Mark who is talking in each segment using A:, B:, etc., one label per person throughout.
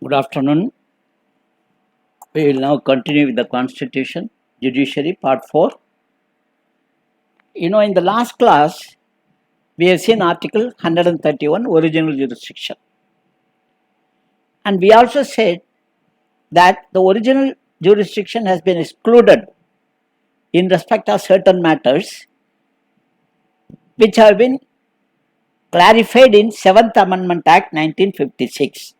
A: Good afternoon. We will now continue with the Constitution, Judiciary, Part 4. In the last class, we have seen Article 131, Original Jurisdiction. And we also said that the original jurisdiction has been excluded in respect of certain matters which have been clarified in 7th Amendment Act 1956.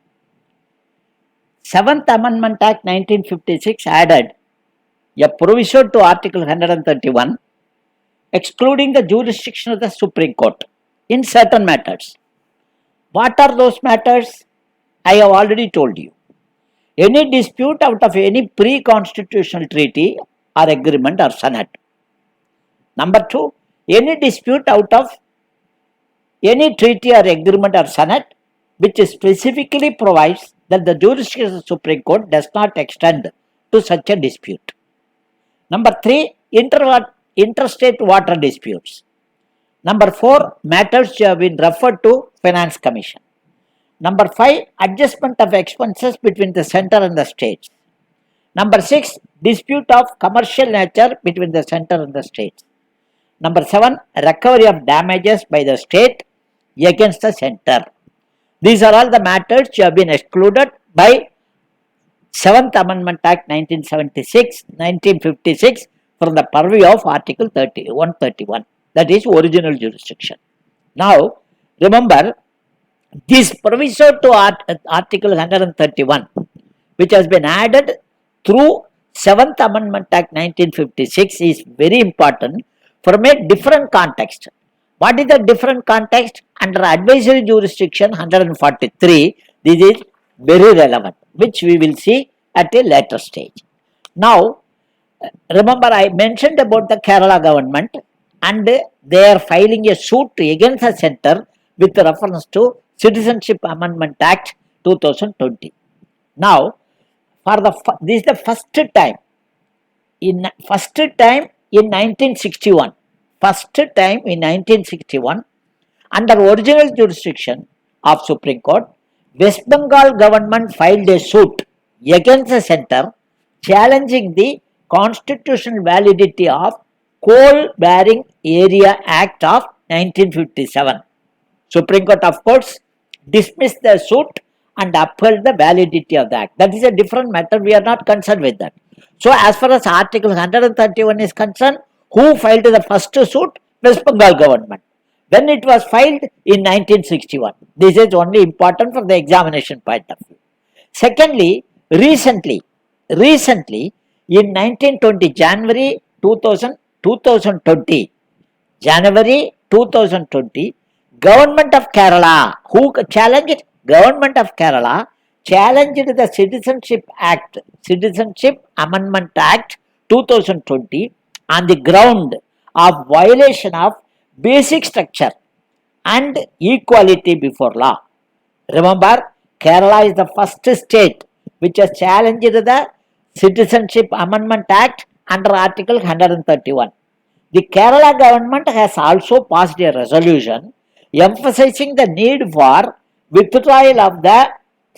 A: 7th Amendment Act 1956 added a provision to Article 131 excluding the jurisdiction of the Supreme Court in certain matters. What are those matters? I have already told you. Any dispute out of any pre-constitutional treaty or agreement or sonnet. Number 2, any dispute out of any treaty or agreement or sonnet which specifically provides that the jurisdiction of the Supreme Court does not extend to such a dispute. Number 3, interstate water disputes. Number 4, matters which have been referred to Finance Commission. Number 5, adjustment of expenses between the center and the states. Number 6, dispute of commercial nature between the center and the states. Number 7, recovery of damages by the state against the center. These are all the matters which have been excluded by 7th Amendment Act 1956 from the purview of Article 131, that is original jurisdiction. Now, remember, this provision to Article 131, which has been added through 7th Amendment Act 1956, is very important from a different context. What is the different context? Under advisory jurisdiction 143, this is very relevant, which we will see at a later stage. Now, remember I mentioned about the Kerala government and they are filing a suit against the center with reference to Citizenship Amendment Act 2020. Now, this is the first time in 1961. First time in 1961, under original jurisdiction of Supreme Court, West Bengal government filed a suit against the center challenging the constitutional validity of Coal Bearing Area Act of 1957. Supreme Court, of course, dismissed the suit and upheld the validity of the act. That is a different matter. We are not concerned with that. So, as far as Article 131 is concerned, who filed the first suit? West Bengal government. When it was filed in 1961. This is only important for the examination point of view. Secondly, recently in 1920, January 2020, Government of Kerala, who challenged? Government of Kerala challenged the Citizenship Amendment Act 2020 on the ground of violation of basic structure and equality before law. Remember, Kerala is the first state which has challenged the Citizenship Amendment Act under Article 131. The Kerala government has also passed a resolution emphasizing the need for withdrawal of the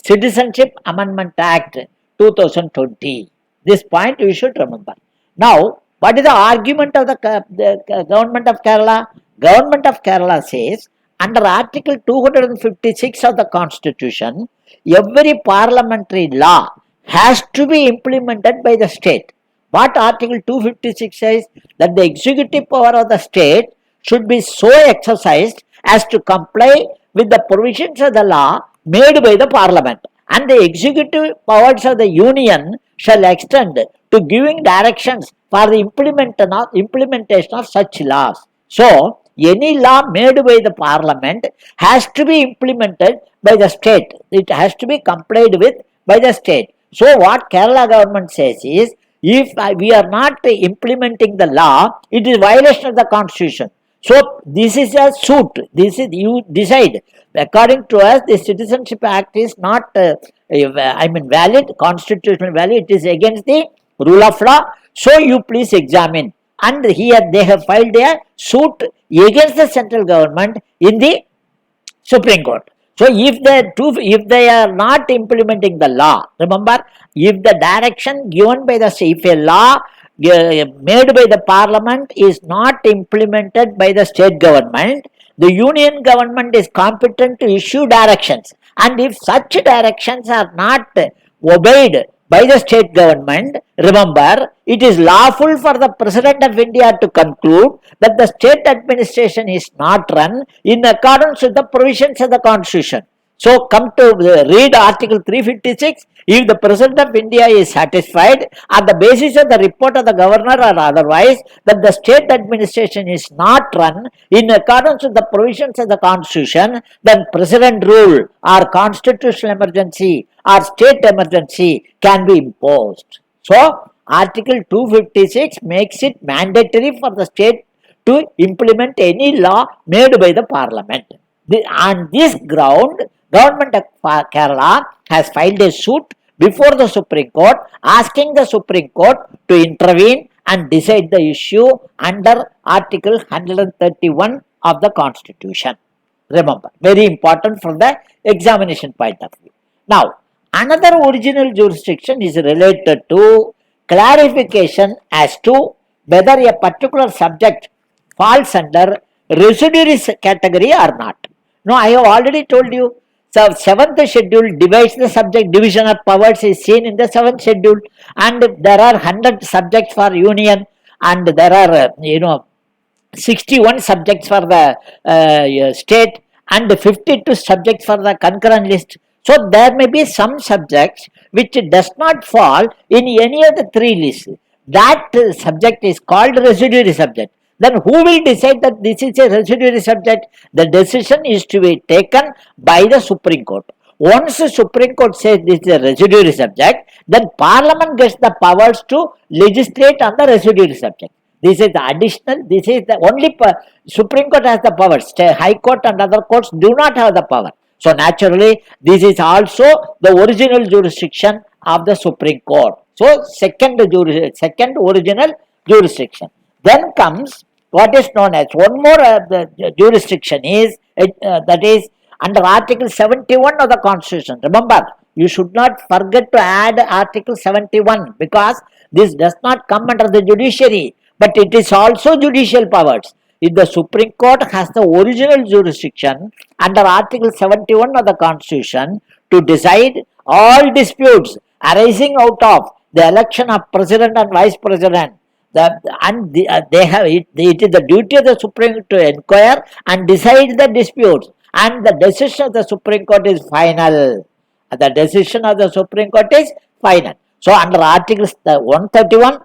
A: Citizenship Amendment Act 2020. This point you should remember. Now, what is the argument of the Government of Kerala? Government of Kerala says, under Article 256 of the Constitution, every parliamentary law has to be implemented by the state. What Article 256 says? That the executive power of the state should be so exercised as to comply with the provisions of the law made by the parliament. And the executive powers of the union shall extend to giving directions for the implementation of such laws. So, any law made by the parliament has to be implemented by the state. It has to be complied with by the state. So, what Kerala government says is, if we are not implementing the law, it is violation of the constitution. So, this is a suit. This is, you decide. According to us, the Citizenship Act is not valid, constitutional valid. It is against the rule of law. So, you please examine. And here they have filed a suit against the central government in the Supreme Court. So if they are not implementing the law, remember, if the direction given by if a law made by the parliament is not implemented by the state government, the union government is competent to issue directions. And if such directions are not obeyed by the state government, remember, it is lawful for the President of India to conclude that the state administration is not run in accordance with the provisions of the Constitution. So, come to read Article 356. If the President of India is satisfied on the basis of the report of the Governor or otherwise that the state administration is not run in accordance with the provisions of the Constitution, then President rule or constitutional emergency or state emergency can be imposed. So, Article 256 makes it mandatory for the state to implement any law made by the Parliament. On this ground, Government of Kerala has filed a suit before the Supreme Court asking the Supreme Court to intervene and decide the issue under Article 131 of the Constitution. Remember, very important from the examination point of view. Now, another original jurisdiction is related to clarification as to whether a particular subject falls under residuary category or not. No, I have already told you. The seventh schedule divides the subject. Division of powers is seen in the seventh schedule, and there are 100 subjects for union, and there are 61 subjects for the state, and 52 subjects for the concurrent list. So there may be some subjects which does not fall in any of the three lists. That subject is called residuary subject. Then who will decide that this is a residuary subject? The decision is to be taken by the Supreme Court. Once the Supreme Court says this is a residuary subject, then Parliament gets the powers to legislate on the residuary subject. This is the additional, this is the only, Supreme Court has the powers. High Court and other courts do not have the power. So naturally, this is also the original jurisdiction of the Supreme Court. So second original jurisdiction. Then comes what is known as one more the jurisdiction is that is under Article 71 of the Constitution. Remember, you should not forget to add Article 71 because this does not come under the judiciary, but it is also judicial powers. If the Supreme Court has the original jurisdiction under Article 71 of the Constitution to decide all disputes arising out of the election of President and Vice President, they have it is the duty of the Supreme Court to inquire and decide the disputes, and the decision of the Supreme Court is final. The decision of the Supreme Court is final. So under Article 131,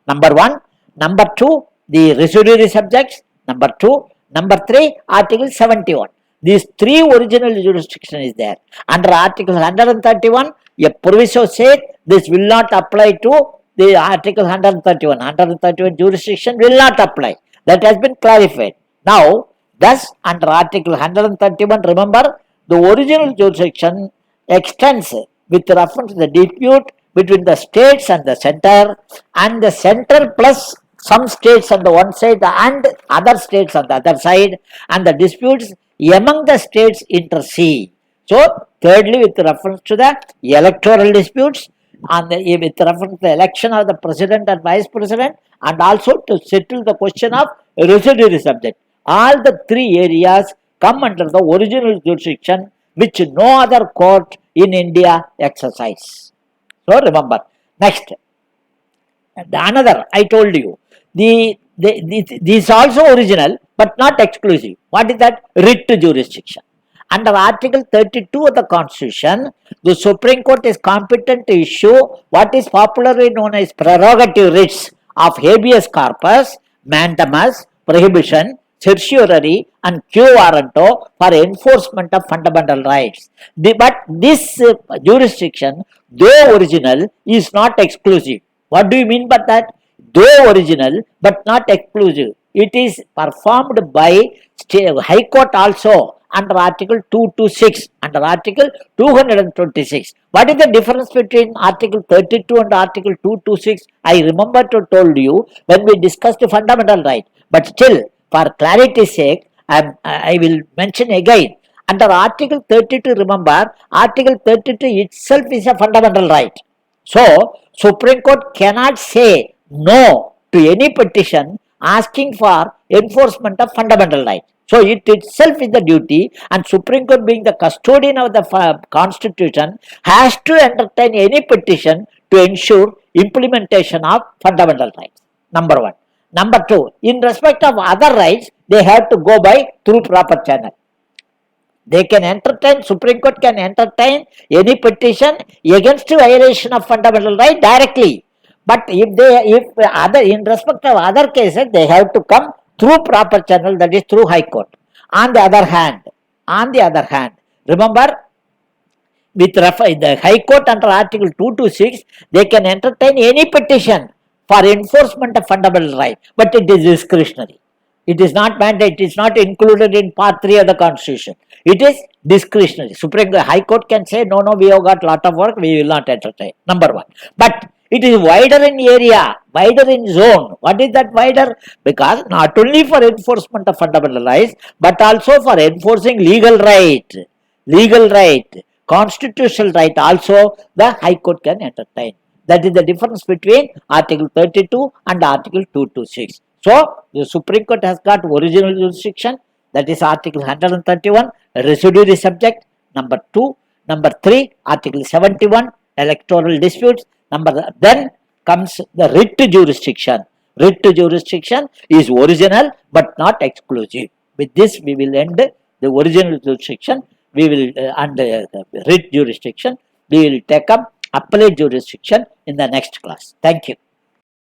A: number 1, number 2, the residuary subjects, number 2, number 3, Article 71. These three original jurisdiction is there. Under Article 131, a proviso says this will not apply to the Article 131. 131 jurisdiction will not apply. That has been clarified. Now, thus, under Article 131, remember, the original jurisdiction extends with reference to the dispute between the states and the center plus some states on the one side and other states on the other side, and the disputes among the states inter se. So, thirdly, with reference to the electoral disputes, and with reference to the election of the President and Vice President, and also to settle the question of residuary subject. All the three areas come under the original jurisdiction which no other court in India exercise. So remember. Next, another I told you, this also original but not exclusive. What is that? Writ jurisdiction. Under Article 32 of the Constitution, the Supreme Court is competent to issue what is popularly known as prerogative writs of habeas corpus, mandamus, prohibition, certiorari, and quo warranto for enforcement of fundamental rights. But this jurisdiction, though original, is not exclusive. What do you mean by that? Though original, but not exclusive. It is performed by High Court also under Article 226, under Article 226. What is the difference between Article 32 and Article 226? I remember to told you when we discussed the fundamental right. But still, for clarity's sake, I will mention again. Under Article 32, remember, Article 32 itself is a fundamental right. So, Supreme Court cannot say no to any petition asking for enforcement of fundamental right. So, it itself is the duty, and Supreme Court, being the custodian of the Constitution, has to entertain any petition to ensure implementation of fundamental rights. Number one. Number two, in respect of other rights, they have to go by through proper channel. They can entertain, Supreme Court can entertain any petition against violation of fundamental right directly. But in respect of other cases, they have to come through proper channel, that is through High Court. On the other hand, remember, with the High Court under Article 226, they can entertain any petition for enforcement of fundamental right, but it is discretionary. It is not mandate. It is not included in Part 3 of the Constitution. It is discretionary. High Court can say, no, we have got lot of work, we will not entertain. Number one. But it is wider in area, wider in zone. What is that wider? Because not only for enforcement of fundamental rights, but also for enforcing legal right, constitutional right also, the High Court can entertain. That is the difference between Article 32 and Article 226. So, the Supreme Court has got original jurisdiction, that is Article 131, residuary subject. Number 2. Number 3, Article 71, electoral disputes. Then comes the writ jurisdiction. Writ jurisdiction is original but not exclusive. With this, we will end the original jurisdiction. We will, under writ jurisdiction, we will take up appellate jurisdiction in the next class. Thank you.